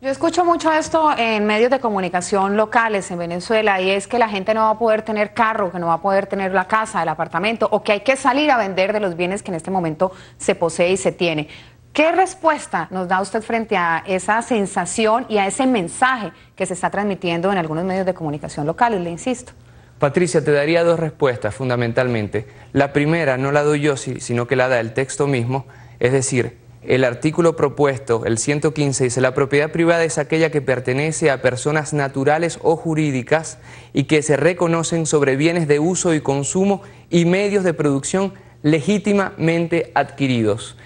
Yo escucho mucho esto en medios de comunicación locales en Venezuela, y es que la gente no va a poder tener carro, que no va a poder tener la casa, el apartamento, o que hay que salir a vender de los bienes que en este momento se posee y se tiene. ¿Qué respuesta nos da usted frente a esa sensación y a ese mensaje que se está transmitiendo en algunos medios de comunicación locales? Le insisto. Patricia, te daría dos respuestas fundamentalmente. La primera no la doy yo, sino que la da el texto mismo, es decir, el artículo propuesto, el 115, dice: la propiedad privada es aquella que pertenece a personas naturales o jurídicas y que se reconocen sobre bienes de uso y consumo y medios de producción legítimamente adquiridos.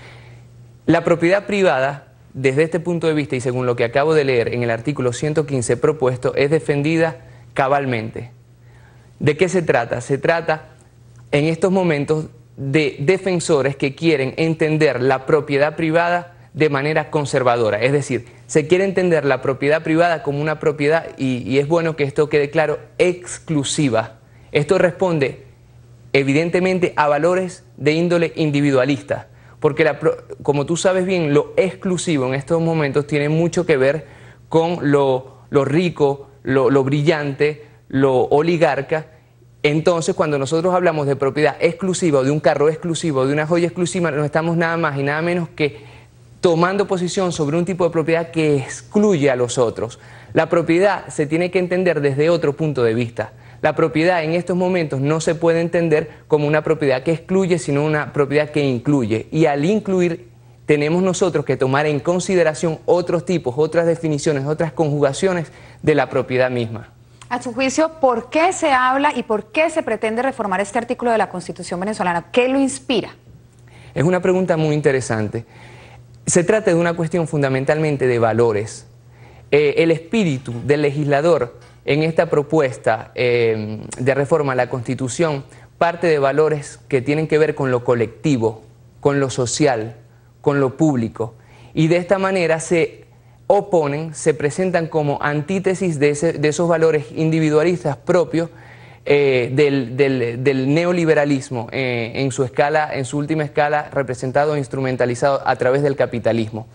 La propiedad privada, desde este punto de vista y según lo que acabo de leer en el artículo 115 propuesto, es defendida cabalmente. ¿De qué se trata? Se trata en estos momentos de defensores que quieren entender la propiedad privada de manera conservadora, es decir, se quiere entender la propiedad privada como una propiedad, y es bueno que esto quede claro, exclusiva. Esto responde evidentemente a valores de índole individualista, porque como tú sabes bien, lo exclusivo en estos momentos tiene mucho que ver con lo rico, lo brillante, lo oligarca. Entonces, cuando nosotros hablamos de propiedad exclusiva, o de un carro exclusivo, de una joya exclusiva, no estamos nada más y nada menos que tomando posición sobre un tipo de propiedad que excluye a los otros. La propiedad se tiene que entender desde otro punto de vista. La propiedad en estos momentos no se puede entender como una propiedad que excluye, sino una propiedad que incluye. Y al incluir, tenemos nosotros que tomar en consideración otros tipos, otras definiciones, otras conjugaciones de la propiedad misma. A su juicio, ¿por qué se habla y por qué se pretende reformar este artículo de la Constitución venezolana? ¿Qué lo inspira? Es una pregunta muy interesante. Se trata de una cuestión fundamentalmente de valores. El espíritu del legislador en esta propuesta de reforma a la Constitución parte de valores que tienen que ver con lo colectivo, con lo social, con lo público. Y de esta manera se oponen, se presentan como antítesis de esos valores individualistas propios del neoliberalismo en su última escala, representado e instrumentalizado a través del capitalismo.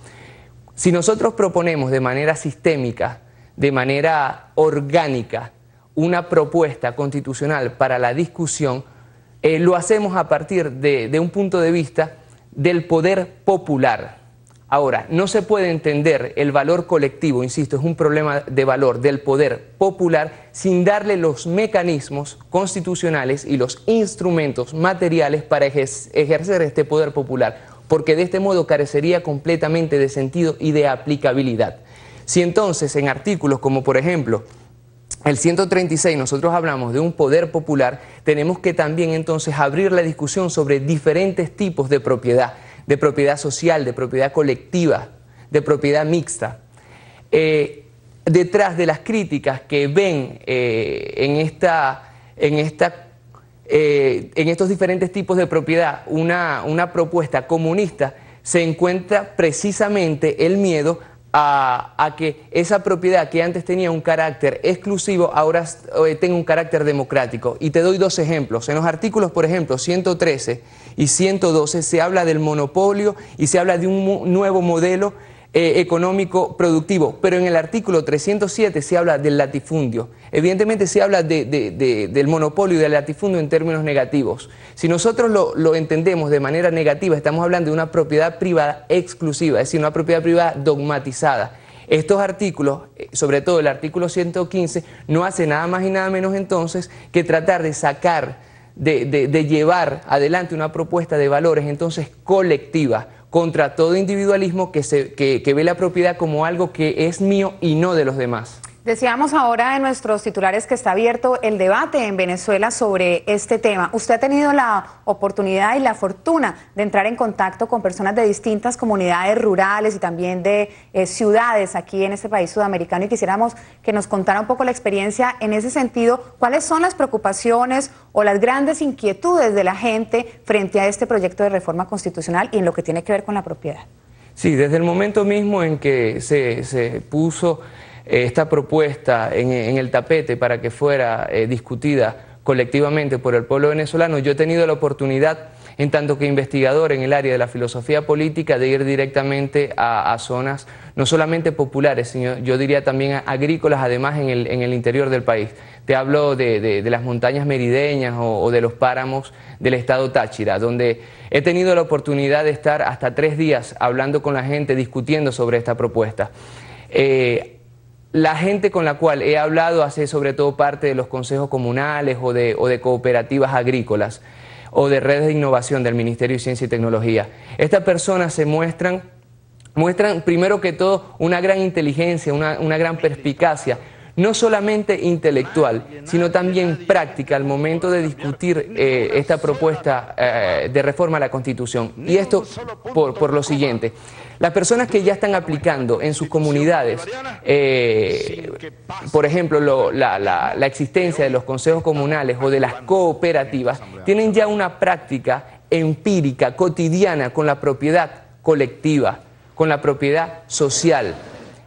Si nosotros proponemos de manera sistémica, de manera orgánica, una propuesta constitucional para la discusión, lo hacemos a partir de un punto de vista del poder popular. Ahora, no se puede entender el valor colectivo, insisto, es un problema de valor del poder popular, sin darle los mecanismos constitucionales y los instrumentos materiales para ejercer este poder popular, porque de este modo carecería completamente de sentido y de aplicabilidad. Si entonces en artículos como por ejemplo el 136 nosotros hablamos de un poder popular, tenemos que también entonces abrir la discusión sobre diferentes tipos de propiedad social, de propiedad colectiva, de propiedad mixta. Detrás de las críticas que ven en estos diferentes tipos de propiedad una propuesta comunista, se encuentra precisamente el miedo a que esa propiedad que antes tenía un carácter exclusivo ahora tenga un carácter democrático. Y te doy dos ejemplos. En los artículos, por ejemplo, 113 y 112 se habla del monopolio y se habla de un nuevo modelo económico productivo, pero en el artículo 307 se habla del latifundio. Evidentemente se habla del monopolio y del latifundio en términos negativos. Si nosotros lo entendemos de manera negativa, estamos hablando de una propiedad privada exclusiva, es decir, una propiedad privada dogmatizada. Estos artículos, sobre todo el artículo 115, no hace nada más y nada menos entonces que tratar de sacar, de llevar adelante una propuesta de valores entonces colectiva, contra todo individualismo que ve la propiedad como algo que es mío y no de los demás. Decíamos ahora en nuestros titulares que está abierto el debate en Venezuela sobre este tema. Usted ha tenido la oportunidad y la fortuna de entrar en contacto con personas de distintas comunidades rurales y también de ciudades aquí en este país sudamericano, y quisiéramos que nos contara un poco la experiencia en ese sentido. ¿Cuáles son las preocupaciones o las grandes inquietudes de la gente frente a este proyecto de reforma constitucional y en lo que tiene que ver con la propiedad? Sí, desde el momento mismo en que se puso esta propuesta en el tapete para que fuera discutida colectivamente por el pueblo venezolano, yo he tenido la oportunidad en tanto que investigador en el área de la filosofía política, de ir directamente a zonas no solamente populares, sino yo diría también agrícolas, además en el interior del país. Te hablo de las montañas merideñas o de los páramos del estado Táchira, donde he tenido la oportunidad de estar hasta 3 días hablando con la gente, discutiendo sobre esta propuesta. La gente con la cual he hablado hace sobre todo parte de los consejos comunales o de cooperativas agrícolas o de redes de innovación del Ministerio de Ciencia y Tecnología. Estas personas se muestran primero que todo una gran inteligencia, una gran perspicacia, no solamente intelectual, sino también práctica al momento de discutir esta propuesta de reforma a la Constitución. Y esto por lo siguiente: las personas que ya están aplicando en sus comunidades, por ejemplo, la existencia de los consejos comunales o de las cooperativas, tienen ya una práctica empírica, cotidiana, con la propiedad colectiva, con la propiedad social.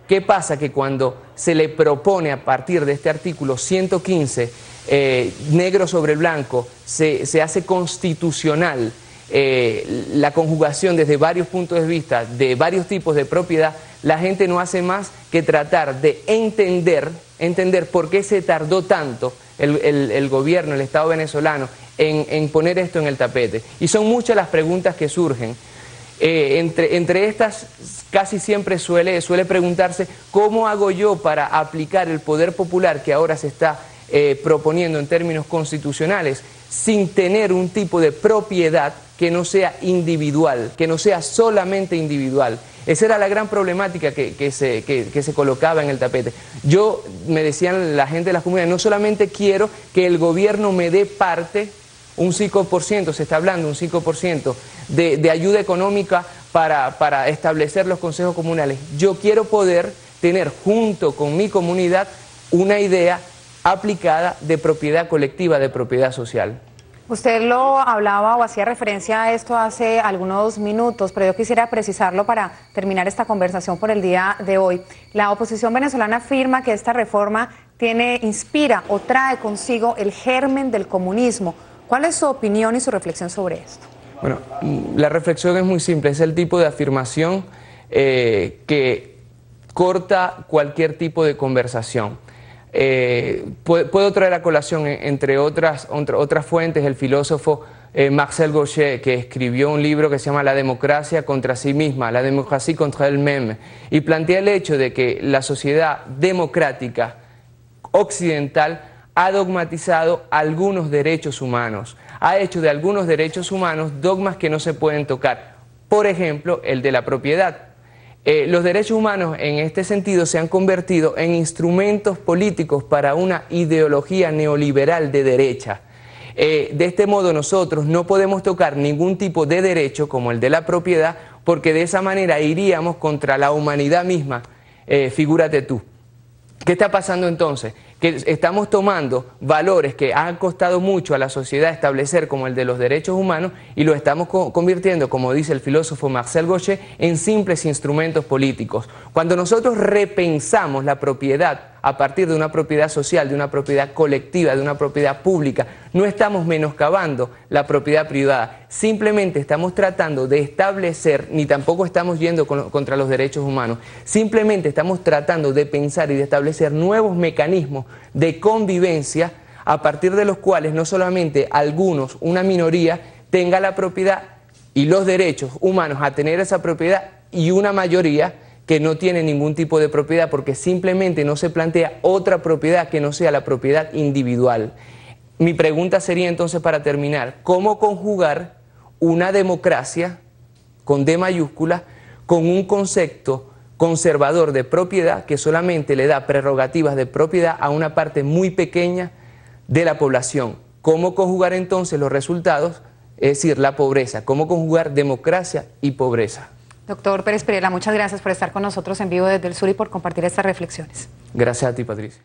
¿Qué pasa? Que cuando se le propone a partir de este artículo 115, negro sobre blanco, se hace constitucional la conjugación desde varios puntos de vista de varios tipos de propiedad, la gente no hace más que tratar de entender por qué se tardó tanto el gobierno, el Estado venezolano, en poner esto en el tapete. Y son muchas las preguntas que surgen. Entre estas, casi siempre suele preguntarse: ¿cómo hago yo para aplicar el poder popular que ahora se está proponiendo en términos constitucionales sin tener un tipo de propiedad que no sea individual, que no sea solamente individual? Esa era la gran problemática que se colocaba en el tapete. Yo, me decían la gente de las comunidades, no solamente quiero que el gobierno me dé parte, un 5%, se está hablando, un 5% de ayuda económica para establecer los consejos comunales. Yo quiero poder tener junto con mi comunidad una idea aplicada de propiedad colectiva, de propiedad social. Usted lo hablaba o hacía referencia a esto hace algunos minutos, pero yo quisiera precisarlo para terminar esta conversación por el día de hoy. La oposición venezolana afirma que esta reforma inspira o trae consigo el germen del comunismo. ¿Cuál es su opinión y su reflexión sobre esto? Bueno, la reflexión es muy simple, es el tipo de afirmación que corta cualquier tipo de conversación. Puedo traer a colación, entre otras fuentes, el filósofo Marcel Gauchet, que escribió un libro que se llama La democracia contra sí misma, la démocratie contre elle-même, y plantea el hecho de que la sociedad democrática occidental ha dogmatizado algunos derechos humanos, ha hecho de algunos derechos humanos dogmas que no se pueden tocar. Por ejemplo, el de la propiedad. Los derechos humanos en este sentido se han convertido en instrumentos políticos para una ideología neoliberal de derecha. De este modo nosotros no podemos tocar ningún tipo de derecho como el de la propiedad, porque de esa manera iríamos contra la humanidad misma. Figúrate tú. ¿Qué está pasando entonces? Que estamos tomando valores que han costado mucho a la sociedad establecer, como el de los derechos humanos, y lo estamos convirtiendo, como dice el filósofo Marcel Gauchet, en simples instrumentos políticos. Cuando nosotros repensamos la propiedad a partir de una propiedad social, de una propiedad colectiva, de una propiedad pública, no estamos menoscabando la propiedad privada, simplemente estamos tratando de establecer, ni tampoco estamos yendo contra los derechos humanos, simplemente estamos tratando de pensar y de establecer nuevos mecanismos de convivencia a partir de los cuales no solamente algunos, una minoría, tenga la propiedad y los derechos humanos a tener esa propiedad, y una mayoría que no tiene ningún tipo de propiedad, porque simplemente no se plantea otra propiedad que no sea la propiedad individual. Mi pregunta sería entonces, para terminar: ¿cómo conjugar una democracia con D mayúscula con un concepto conservador de propiedad que solamente le da prerrogativas de propiedad a una parte muy pequeña de la población? ¿Cómo conjugar entonces los resultados, es decir, la pobreza? ¿Cómo conjugar democracia y pobreza? Doctor Pérez Pirela, muchas gracias por estar con nosotros en vivo desde el sur y por compartir estas reflexiones. Gracias a ti, Patricia.